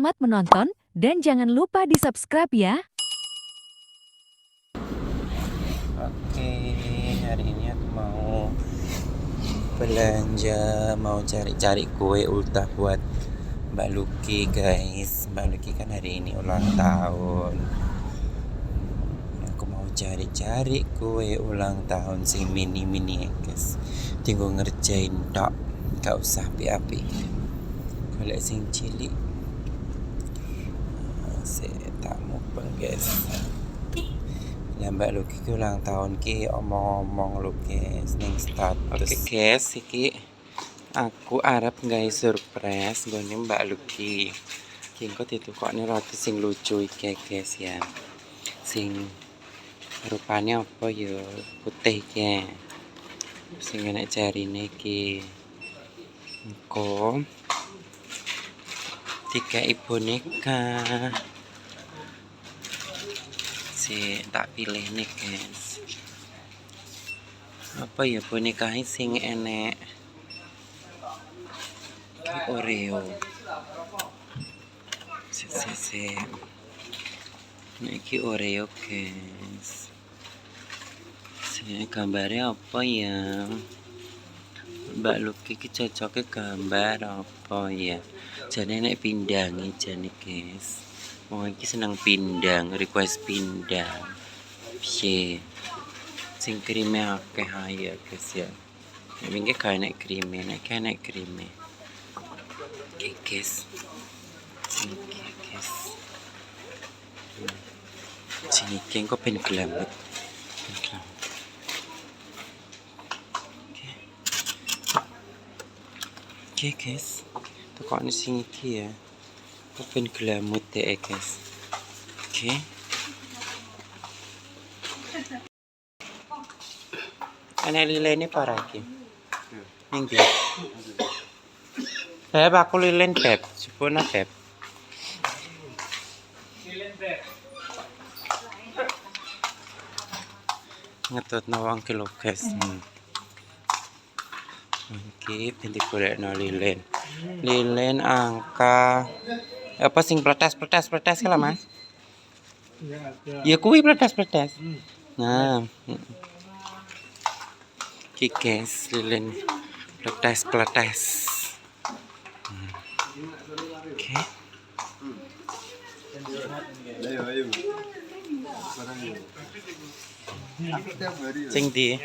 Selamat menonton dan jangan lupa di-subscribe ya. Oke, hari ini aku mau belanja, mau cari-cari kue ultah buat Mbak Lucky guys. Mbak Lucky kan hari ini ulang tahun. Aku mau cari-cari kue ulang tahun sing mini-mini ya guys. Tinggal ngerjain tok, gak usah api-api. Kalau sing cilik, saya tak mupeng guys. Lah Mbak Lucky ki ulang tahun ki omong-omong lho guys ning status. Oke guys, iki aku arep nggawe surprise nggone Mbak Lucky. Ki engko ditukokne roti sing lucu iki guys ya. Sing rupane apa ya putih iki. Sing enek jarine iki. Engko dikai boneka. Tak pilih nih guys, apa ya bonekanya sing enek Oreo. Iki Oreo guys. Gambarnya apa ya? Mbak Lucky ki cocoknya gambar apa ya? Jane nek pindangi jane guys. Mau iki seneng pindang, request pindang. Piye? Sing krime akeh ae guys ya. Nek wingi gawe nek krime, nek nek krime. Oke guys. Oke guys. Sini kok ben gelambet. Oke guys. Tukokne sing iki ya. Open gelamut deh guys. Oke. Ana lilene para iki. Ning ndi? Beb aku lilin beb. Sepuna beb. Lilin beb. Ngetutno wong ki lho guys. Iki ben digolekno lilin. Lilin angka apa sing pletes ki lah Mas? Ya kuwi pletes. Nah. Iki guys lilin pletes. Oke. Ayo. Sing di?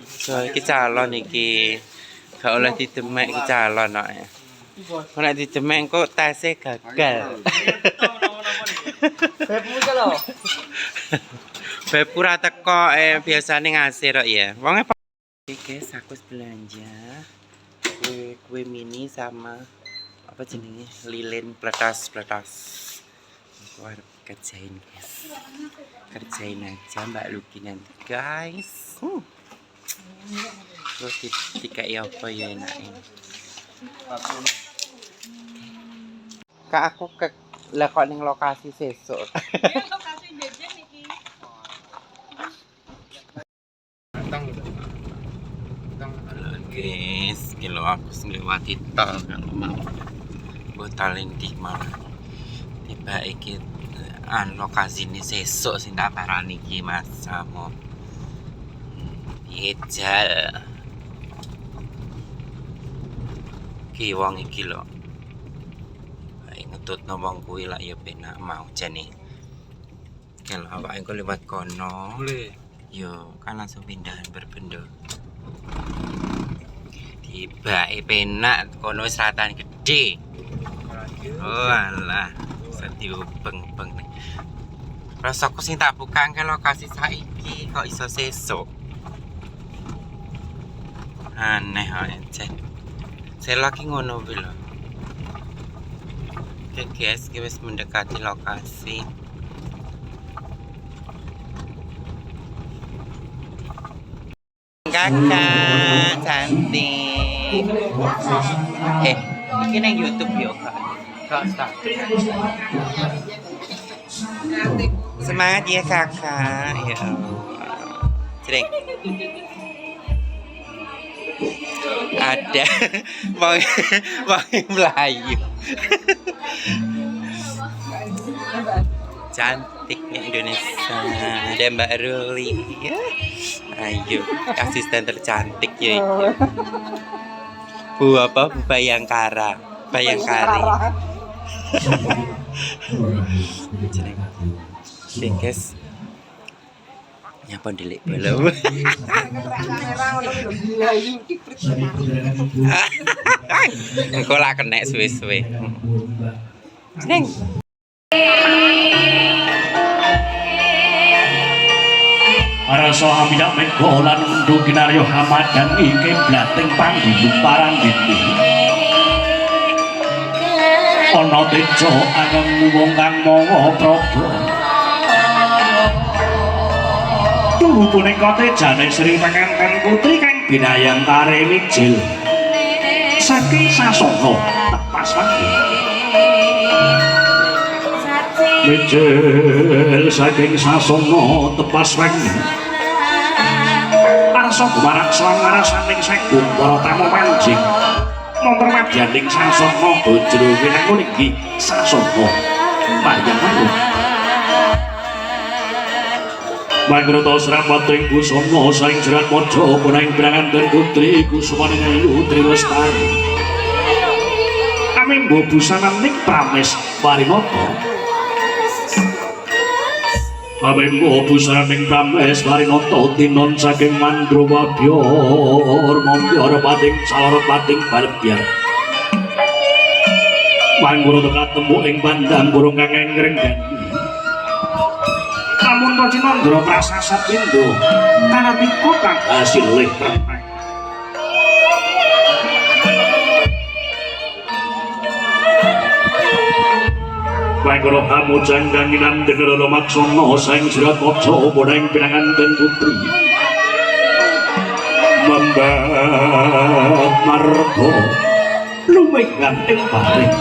So iki calon iki. Gak oleh didemek iki calon kok. Nek didemek kok tese gagal. Bebmu iki lho. Beb ora teko biasane ngasih kok ya. Wonge oke guys, aku belanja kue mini sama apa jenenge lilin pletas. Aku harus kerjain guys. Kerjain aja Mbak Lucky nanti guys. Terus dikai apa ya enake. Kak aku ke lah kok ning lokasi sesuk. Ya lokasi jajan iki. Guys, kilo aku ngliwati tol kan mau. Botalin di mana. Tiba iki lokasi ini sesuk sing tak parani iki Mas Samo. Ijal. Ki wong iki lho. Ngetutno wong kuwi lak ya penak mau jane. Kalau awake engko lewat kono. Boleh. Yo, kan langsung pindahan berbenda. Tiba penak kono wis ratan gede. Oh alah, sedih beng-beng nih. Rasaku sing tak buka ke lokasi saiki kok iso sesuk. Aneh aja. Saya lagi ngono kuwi lho. Oke guys, kita wis mendekati lokasi. Kakak cantik. Ini yang YouTube yo Kak start. Semangat ya kakak. Ya Allah. Cereng. Ada bang Melayu. Cantiknya Indonesia. Ada Mbak Ruli. Ayo, asisten tercantik ya itu. Bu apa? Bu Bayangkara. Bayangkari. Oke guys. Nyapa delik belum? Engko lah kena suwe-suwe. Neng. Para sahabat meko lan undu kinaryo hamadan iki blating panggung parang dindi. Ana tejo ageng wong kang mawa praga. Tunggu punika tejane Sri Penganten Putri kang binayang kare mijil. Saking sasana tepas wangi. Mijil saking sasana tepas wangi. Arsa gumarak selang ngarasaning segung para tamu manjing. Nomor madyaning sasana bojro winangun iki sasana panjenengan. Mangruta srapating busana saing jerat maja punaing Penganten Putri kusumaning ayu Trilestari. Amembo busananing prames parinata. Amembo busananing prames parinata tinon saking Mandrawabya Mambya pating salor pating balebyan. Mangruta katemu ing pandang burung kang ngrenggani. Namun Racinandra prasasat Indo kanatika kang hasil leh perang. Mangkara pamujang danginan dengar lamaksana saing jerat maja punaing Penganten Putri. Membat marga lumengan ing paring.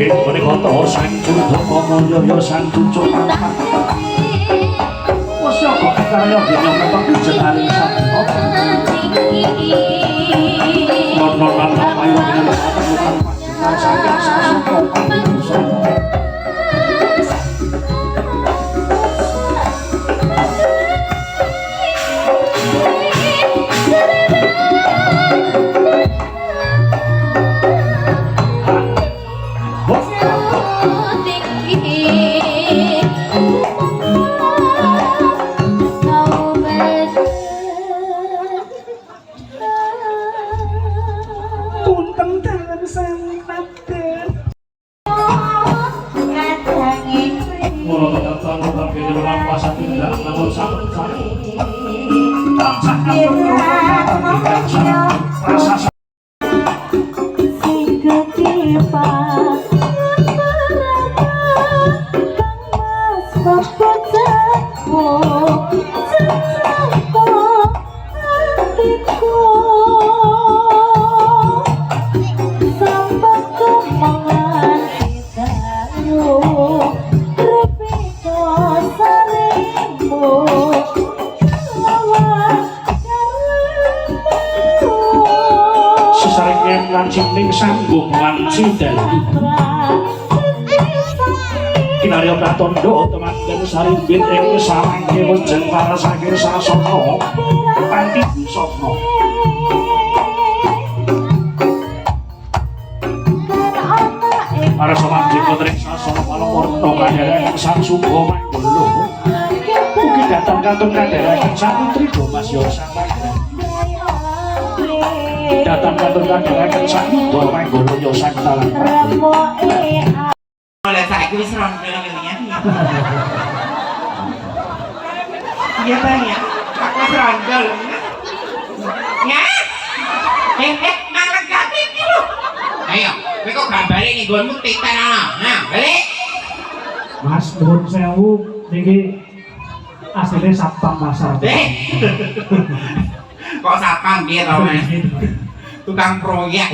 Menikota sang cucuk pamoyoyo sang cucuk wasya kok karya dene metok dijenaring sabda nono lan ayo dengan satemukan panjenengan saking sasuka panjenengan Ning sambung lan sidali kinarya pratandha temanten sarimbit ing samangke wujeng parasake sasana kanthi busana para samangke putring sasana palawarna kadherek sang sumba manggala ugi datang katun kadherek sang putri Damasya sang datang katun kadherek sang sumba manggala ya sang talang Oleh saiki wis rondo ngene. Iya Bang ya. Pak wis rondo. Ya. Mang legati iki lho. Ayo, kowe kok gambare ning nggonmu titan ana. Nah, balik. Mas nuwun sewu niki asline satpam pasar. Kok sapam piye to, Mas? Tukang proyek.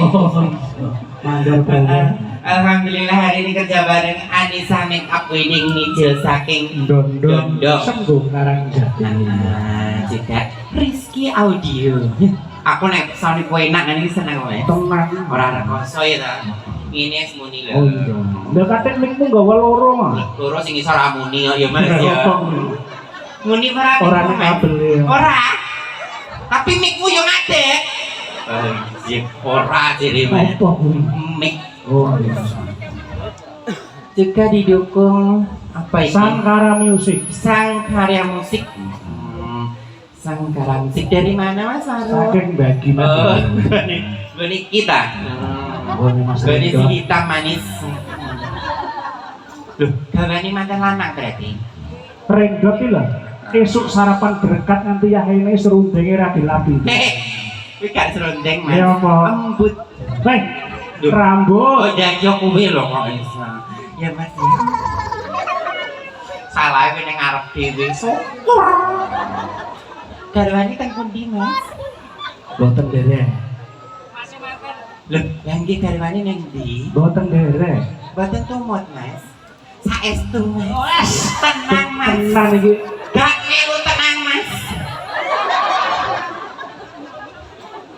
Mandor banget. Alhamdulillah hari ini kerja bareng Anissa Makeup Wedding Nijil saking Dondong Dondong. Senggung Karangjati. Juga Rizky Audio. Aku nek sound kowe enak ngene iki seneng wae. Tenang. Ora rekoso ya ta. Ngene semuni lho. Oh iya. Lha katen mikmu gawa loro mah. Loro sing iso ra muni kok ya Mas ya. Muni ora Ora mikmu, nek Mas? kabel ya. Ora. Tapi mikku yo ngadek. Ora jadi Mas. Apa kuwi? Mik Oh iya. juga didukung apa ini? Sangkara Music. Sangkarya musik. Sangkara musik dari mana Mas Aro? Saking bagi Oh, mati. Bani kita. Oh, ini Mas Bani si Ridho. hitam manis. Loh, gawani mantan lanang berarti. Rendot iki lho. Esuk sarapan berkat nanti yahene serundenge ra dilapi. Hehe. Kuwi gak serondeng Mas. Ya apa? Embut. Hei, Loh. rambut. Oh, jajak kuwi lho kok iso. Ya Mas. Ya. Salah kuwi ning ngarep dhewe. Syukur. Garwani teng pundi Mas? Boten derek. Loh, yang iki garwani ning ndi? Boten derek. Boten tumut Mas. Saestu Mas. Tenang Mas. Tenan iki. Gak melu tenang Mas.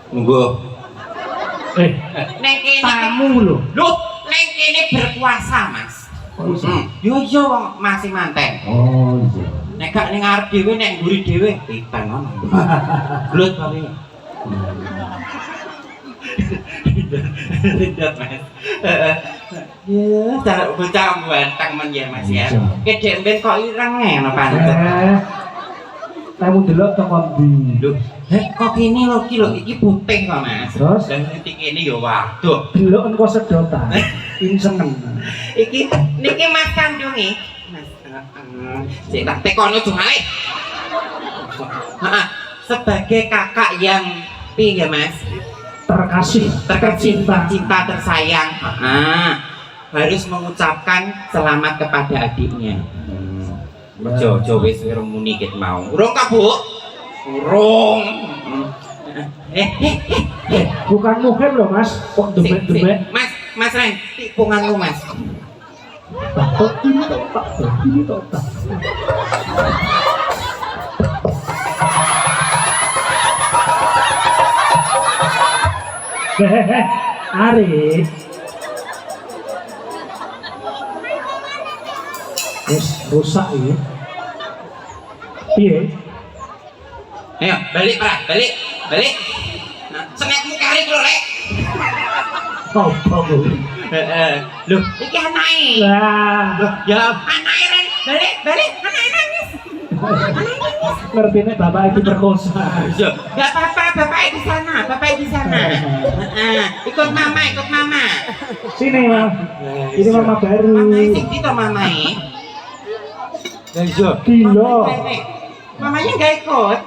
Nunggu. Neng kene Tamu lho. Loh, neng kene berkuasa Mas. Kok iso? Yo yo wong masih manten. Oh iya. Nek gak ning arep dhewe nek mburi dhewe pitan ngono. Blut kali. Tidak Mas. Ya, cara bocah bantang men ya Mas ya. Kedek ben kok ireng ngono pancet. Kamu delok teko ndi? Loh, kok kene lho iki lho iki puting kok Mas. Terus? Dan titik kene ya waduh. Delok engko sedotan. Ini seneng. Iki niki Mas kandunge. Mas. Sik tak tekono jumale. Heeh. Sebagai kakak yang piye Mas? Terkasih, tercinta. Cinta tersayang. Harus mengucapkan selamat kepada adiknya. Ojo wis urung muni ket mau. Urung ka, Bu? Urung. Bukan muhim loh Mas. Kok debek-debek. Mas Ren, tipungan lu Mas. Tak ini tak ini tak. Hehehe, Ari. Wis rusak ya. Piye? Ayo, balik, Pak. Balik. Nah, senekmu kari lho, Rek. Apa kuwi? Loh, iki anake. Lah, Ya, anake Ren. Balik, anake nangis. ngertine bapak iki perkosa. Yo, enggak apa-apa, bapak di sana. Ikut mama. Sini, Mas. Ini mama baru. Mama sing di to mamae. Ya iya. Gila. Mamanya enggak ikut.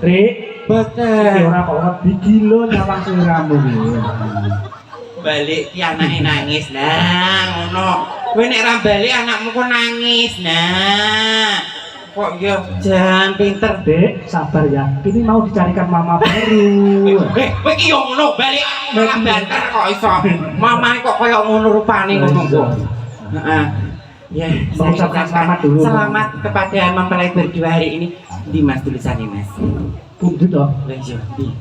Rik, Betul. iki ora kok di gila nyawang sliramu iki. Balik ki anake nangis. Nah, ngono. Kowe nek ra balik anakmu kok nangis. Nah. Kok ya jan pinter. Dek, sabar ya. Ini mau dicarikan mama baru. Kowe ki yo ngono balik ora banter kok iso. Mamae kok koyo ngono rupane ngono kok. Heeh. Ya, Mengucapkan selamat dulu. Selamat kepada mempelai berdua hari ini. Di Mas tulisannya Mas. Bundut toh. Lah iya, di.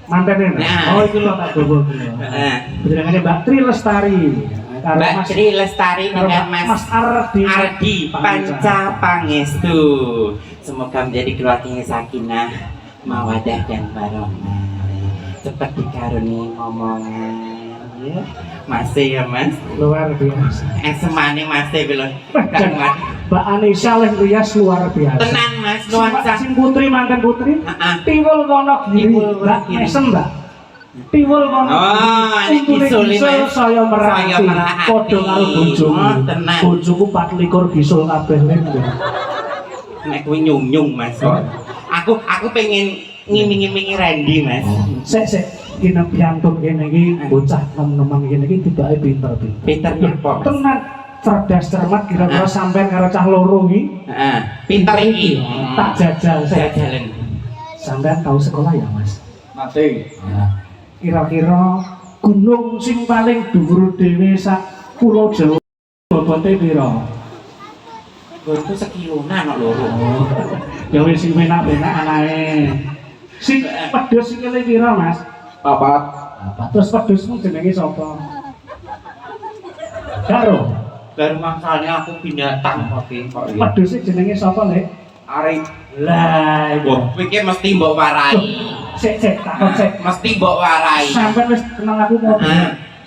Mantannya. Nah. Oh, itu loh tak bobo iki. Heeh. Jenenge Mbak Tri Lestari. Karo Mbak Mas Tri Lestari karo dengan Mas Ardi Panca Pangestu. Semoga menjadi keluarga yang sakinah, mawadah dan warohmah. Cepat dikaruni omongan ya. Masih ya Mas. luar biasa. Semane masih belum. Dan Mbak Anissa Leh Rias luar biasa. Tenan Mas, nuansa. Sing putri mantan putri. Heeh. Tiwul Wonogiri. Tiwul Mbak Wonogiri. Mesem Mbak. Tiwul Wonogiri. Oh, ini Untune gisul, gisul, Mas. saya merhati. Saya merhati. Padha karo bojoku. Oh, tenan. Bojoku 24 gisul kabeh lho. Nek kuwi nyung-nyung Mas. Aku pengen ngiming-ngimingi Randy Mas. Sek kene piantun kene iki bocah nom-noman kene iki tibake pinter-pinter. Pinternya apa? Mas? Tenan cerdas cermat kira-kira sampean karo cah loro iki. Heeh. Pinter iki. Tak jajal saya. Jajalan. Sampean tahu sekolah ya, Mas? Mati. Nah, kira-kira gunung sing paling dhuwur dhewe sak pulau Jawa bobote pira? Itu sekilonan kok loro. Ya wis sing penak-penak anae. Sing pedhus sikile pira, Mas? Papat. Apa terus pedhusmu jenenge sapa? Karo. Baru masalahnya aku binatang kok iki. Pedhuse jenenge sapa, Lek? Arif. Lah, Wah, iki mesti mbok warai. Cek takon cek. Mesti mbok warai. Sampai wis kenal aku mau.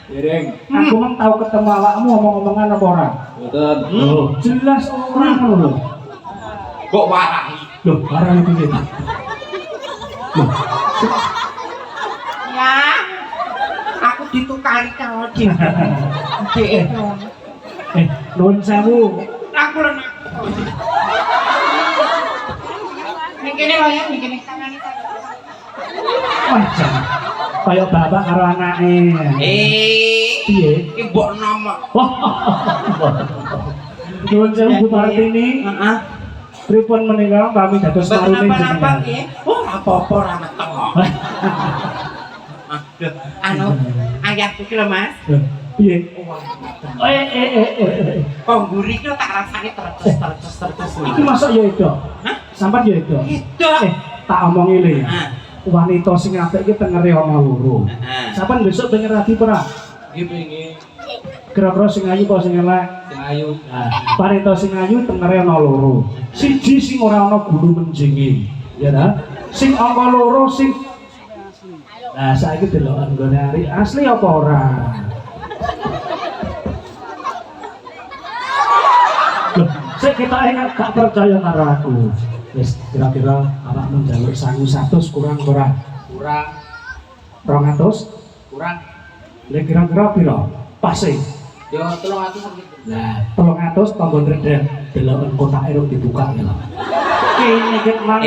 Piring. Aku mah tahu ketemu awakmu omong-omongan apa ora? Betul. Oh, jelas orang lho. Kok warai? Loh, barang itu ya. Ya. Aku ditukari karo Dik. Dik. Nuwun sewu. Aku lenak. Ning kene wae, ning kene tangane. Wah, jangan. Kayak bapak karo anake. Piye? Iki mbok nama. Wah. Nuwun sewu Bu Martini. Heeh. Pripun menika kami dados marune Napa-napa jenengan. nggih? Oh, apa-apa ora meteng kok. Anu, ayahku ki lho, Mas. Piye? Kok mburi ki tak rasane terces Iki masuk ya itu. Hah? Sampai ya itu. Itu. Tak omongi le. Heeh. Wanita sing apik iki tengere ana loro. Heeh. Sampeyan besok pengen rabi ora? Nggih pengen. Kira-kira sing ayu apa sing elek? Sing ayu. Nah, wanita sing ayu tengere ana loro. Siji sing ora ana gulu menjingi, ya ta? Sing angka loro sing Nah, saiki delokan nggone ari asli apa ora? Loh, sik kita ingat gak percaya karo aku. Wis kira-kira awakmu njaluk 100 kurang ora? Kurang. 200? Kurang. Lek kira-kira pira? Pase. Yo 300 segitu. Nah, 300 tambah ndredeg delokan kotak eruk dibuka ya lho. Kene ket mang.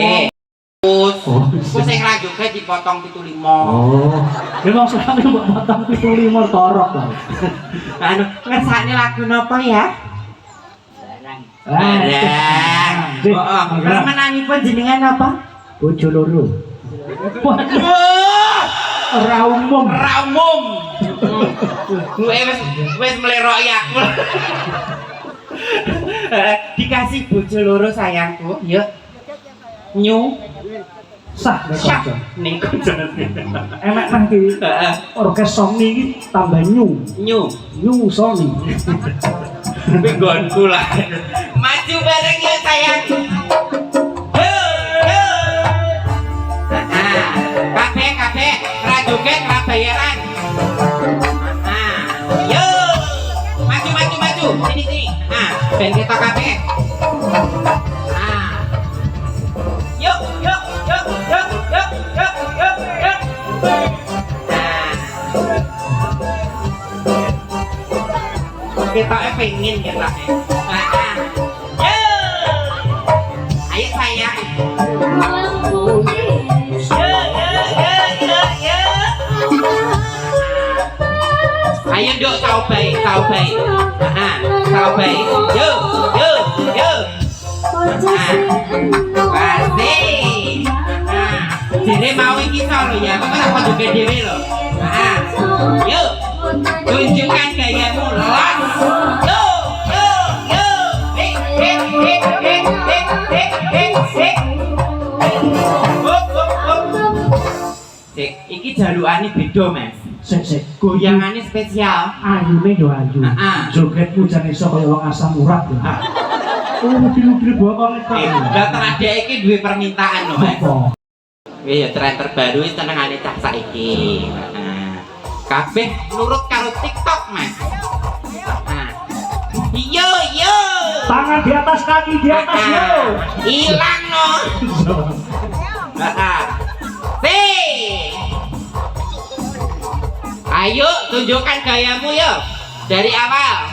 Oh, sing ra juga dipotong 75. Oh, ya maksudnya mbak potong 75 torok lah. Anu, ngersakne lagu napa ya? Barang. Heeh. Remenanipun jenengan apa? Bojo loro. Ora umum. Ora umum. Gue wis meleroki aku. Dikasih bojo loro sayangku, yuk. Nyu Sah nek Syah kanca. ning kanca. Emek mah iki orkes Sony iki tambah nyu. Nyu Sony. Kuwi nggonku lah. Maju bareng ya sayang. Kabeh ra joget ra bayaran. Yo. Maju. Sini. Ben kita kabeh. Yuk. Kita pengen kita. Ayo sayang. Ayo dok tahu baik. Tahu baik. Yo. Asik. Jadi mau iki solo ya, kok ora padha dhewe lho. Yuk. Tunjukkan gayamu, los. Yo. Sik, iki jalukane beda, Mas. Sik. Goyangane spesial. Ayune yo ayu. Jogetmu jan iso kaya wong asam urat lho. Oh, mobil-mobil bokong itu. Dokter Ade iki duwe permintaan lho, Mas. Apa? Ya tren terbaru wis senengane cah saiki. Kabeh nurut karo TikTok, Mas. Yo. Tangan di atas, kaki di atas, yo. Hilang no. Ayo tunjukkan gayamu yo dari awal.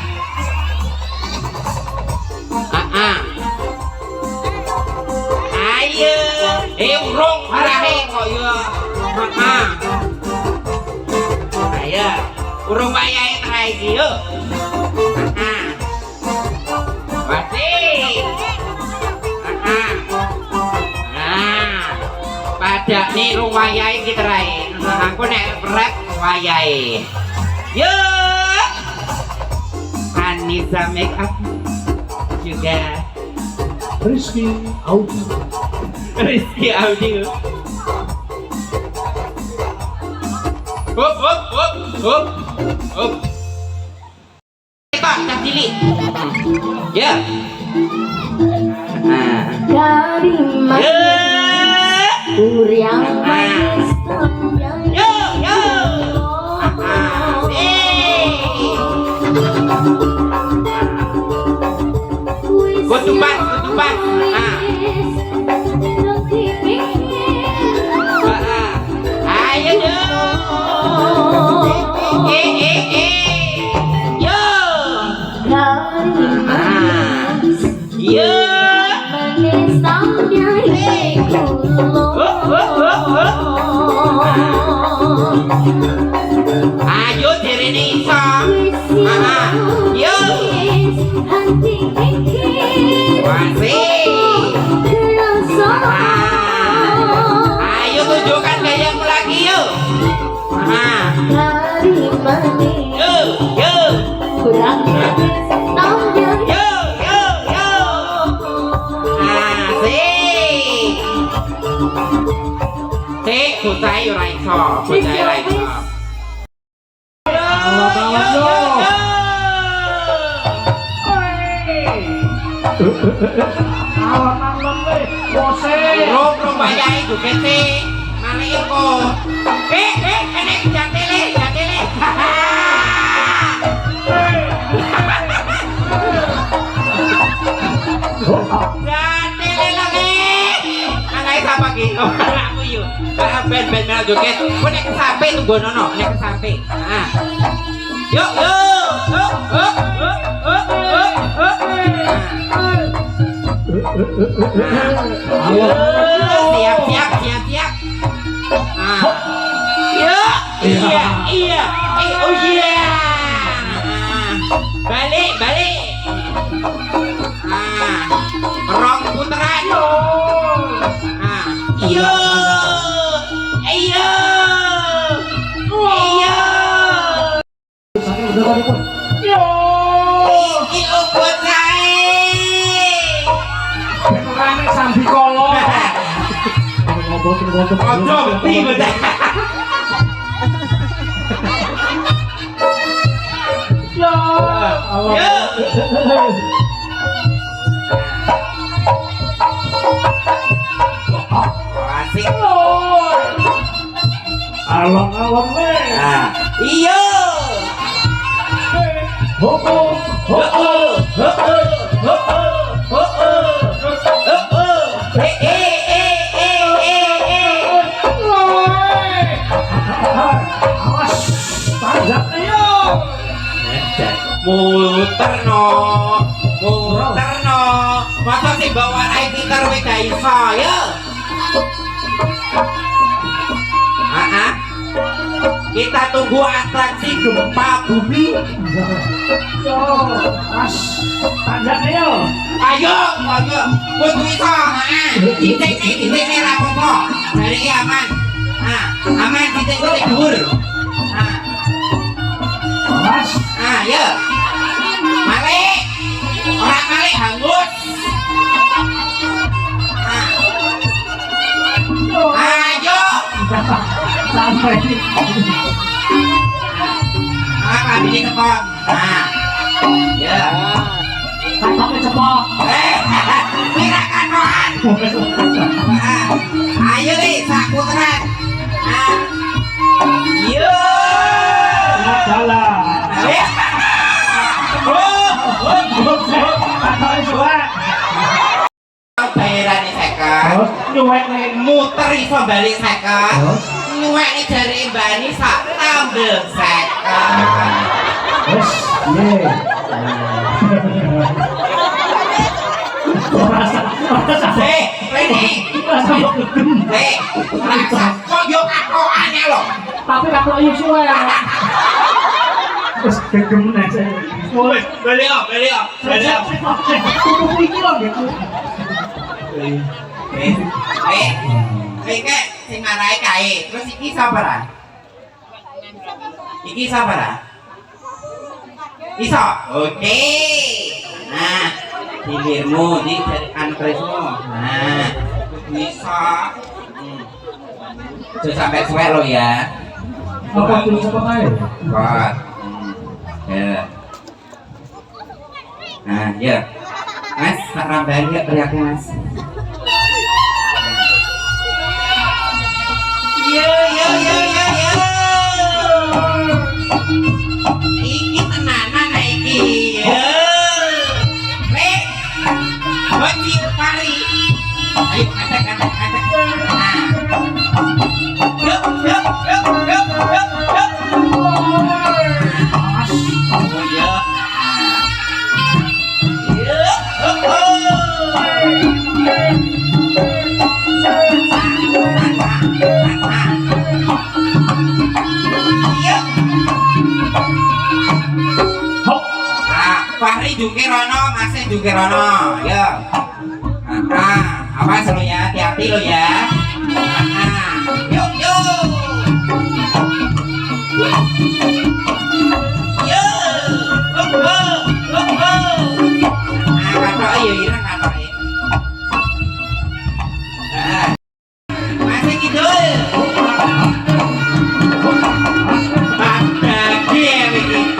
Ayo, urung arahe kok yo. Ayo, urung wayahe terakhir iki yo. ada nih ruwayai kita rai. Aku nek rap ruwayai. Yo, Anissa make up juga. Rizky Audi. Rizky Audi. Hop hop hop hop hop. Pak, tak cilik. Ya. Dari mana yang manis Yo yo. Kutuban. Ayo yo. Yo. Yo. Ayo direne iso. Yo. Masih. Ayo tunjukkan gayamu lagi yuk. Yo yo. Yo yo yo. Asik. Sik, kucai ora iso. Alon-alon le, bose. Rong bayai juga sih. Malik kok. Enek jatele. Jatele lagi. Angai apa gitu? Aku yuk. Ben mel joget. Kok nek sampe tunggu nono, nek sampe. Yuk. Siap. Iya. Oh iya. Balik. Rong putaran. Iya. Iyo buat Beneran sambi kolo. Ojo beti beda. Ya. Asik. Alon-alon le. Iya. Awas, tajak ayo. Muterno. Masa sih bawa air gitar we gak iso ya? Kita tunggu atraksi gempa bumi. Yo, as, tajak ayo. Ayo. Kudu iso. Titik rapopo. Dari aman. Aman titik dhuwur. Awas. Ya. Malik. Orang Malik hangus. Ayo. Sampai. Apa ini kepon? Ya. Sampai cepot. Mirakan rohan. Ayo nih, saku teran. Yo. Jalan. Bayaran nih seket. Terus nyuwek nih. Muter iso balik seket. Nyuwek nih dari bani sak tambel seket. Terus, ye. Rasa. Ini. Rasa. Kok yuk aku aneh loh. Tapi aku ayo suwe. Terus gegem nek saya. Balik op. Kudu iki lho gitu. Kek, sing marai kae. Terus iki sapa ra? Iki sapa ra? Iso. Oke. Nah, bibirmu di antresmu. Nah, bisa. Jangan sampai suwe lo ya. Apa dulu cepet ae? Kuat. Ya. Nah, ya. Mas, tak rambahin ya teriaknya mas. Yo. Iki tenanan iki. Yo. Weh. Bocil pari. Ayo katek. Nah. Yuk. Oh ya. Fahri Jukirono, Masih Jukirono, ya. Awas lo ya, hati-hati lo ya. Yuk. Katok ayo ireng katok. Masih kidul. Bagi ya begini.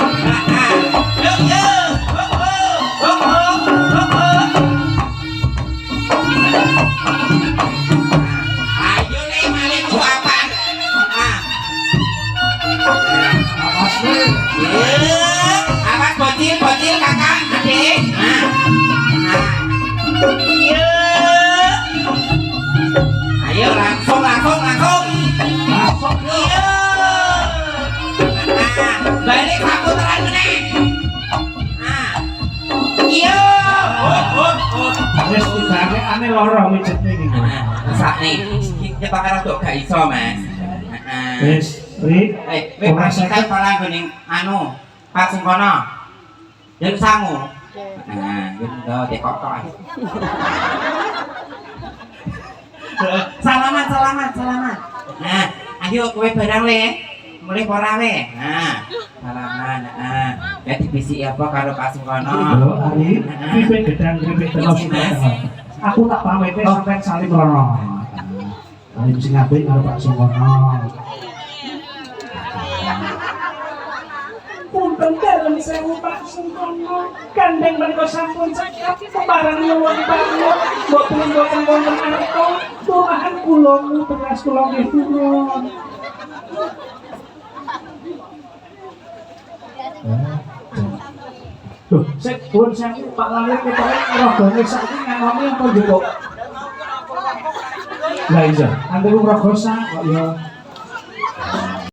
Ayo nih malin suapan. Awas bocil kakak adik. Ayo langsung. Iya. Balik kaputaran meneh. Iya. Wis tibane ane lara mijetne iki. Sak nih. Kita karo tok gak iso, Mas. Wis, Ri. Wis pasikan para ngene anu, pas sing kono. Yen sangu. Nah, gitu dekok-kok. Salaman. Nah, ayo kowe barang le. Mulai ora we. Nah, salaman. Ya dibisi apa karo pas sing kono. Lho, Ari, pipe gedang kripik terus. Aku tak pamit sampean salim rono. Salim sing apik karo Pak Sumono. Punten dalem sewu Pak Sumono. Gandeng menika sampun cekap barang nyuwun banget. Mboten wonten arta. Turahan kula beras kula nggih turun. Loh, sik pun sewu Pak Lali ketoke rogane saiki nganoni apa njupuk? Lah iya, antuk rogo sak kok ya